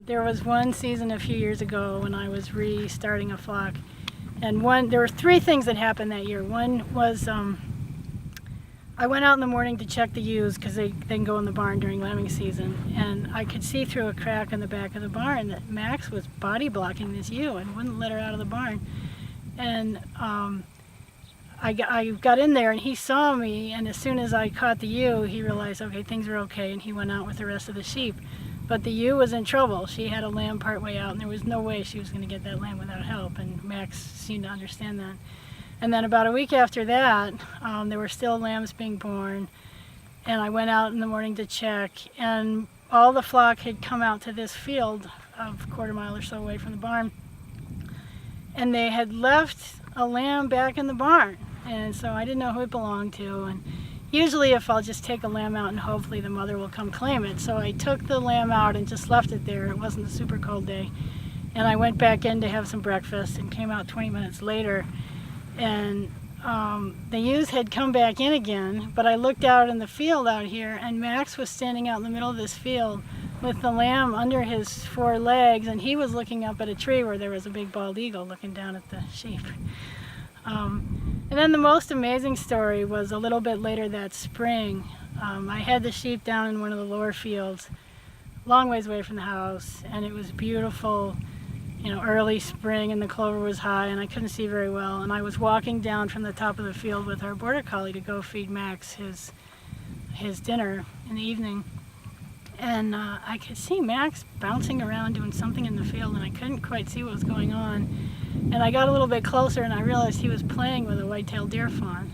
There was one season a few years ago when I was restarting a flock, and there were three things that happened that year. One was I went out in the morning to check the ewes because they can go in the barn during lambing season, and I could see through a crack in the back of the barn that Max was body blocking this ewe and wouldn't let her out of the barn. And I got in there and he saw me, and as soon as I caught the ewe, he realized, okay, things were okay, and he went out with the rest of the sheep. But the ewe was in trouble. She had a lamb part way out, and there was no way she was going to get that lamb without help, and Max seemed to understand that. And then about a week after that, there were still lambs being born, and I went out in the morning to check, and all the flock had come out to this field a quarter mile or so away from the barn, and they had left a lamb back in the barn, and so I didn't know who it belonged to. And usually if I'll just take a lamb out and hopefully the mother will come claim it. So I took the lamb out and just left it there. It wasn't a super cold day. And I went back in to have some breakfast and came out 20 minutes later. And the ewes had come back in again, but I looked out in the field out here, and Max was standing out in the middle of this field with the lamb under his four legs, and he was looking up at a tree where there was a big bald eagle looking down at the sheep. And then the most amazing story was a little bit later that spring. I had the sheep down in one of the lower fields, long ways away from the house, and it was beautiful, early spring, and the clover was high, and I couldn't see very well. And I was walking down from the top of the field with our border collie to go feed Max his dinner in the evening. And I could see Max bouncing around doing something in the field, and I couldn't quite see what was going on. And I got a little bit closer and I realized he was playing with a white-tailed deer fawn.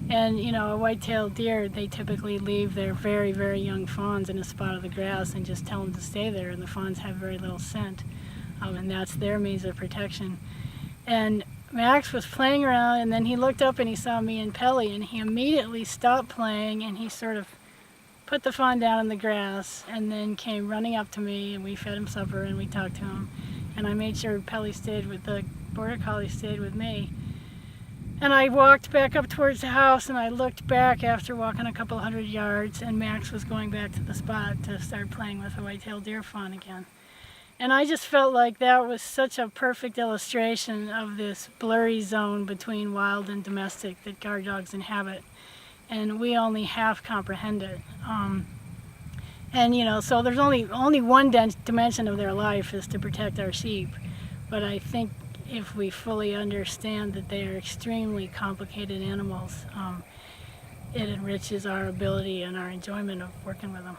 And a white-tailed deer, they typically leave their very, very young fawns in a spot of the grass and just tell them to stay there, and the fawns have very little scent. And that's their means of protection. And Max was playing around, and then he looked up and he saw me and Pelly, and he immediately stopped playing and he sort of put the fawn down in the grass and then came running up to me, and we fed him supper and we talked to him. And I made sure Pelly stayed with the border collie stayed with me. And I walked back up towards the house, and I looked back after walking a couple hundred yards, and Max was going back to the spot to start playing with a white-tailed deer fawn again. And I just felt like that was such a perfect illustration of this blurry zone between wild and domestic that guard dogs inhabit, and we only half comprehend it. So there's only one dimension of their life is to protect our sheep. But I think if we fully understand that they are extremely complicated animals, it enriches our ability and our enjoyment of working with them.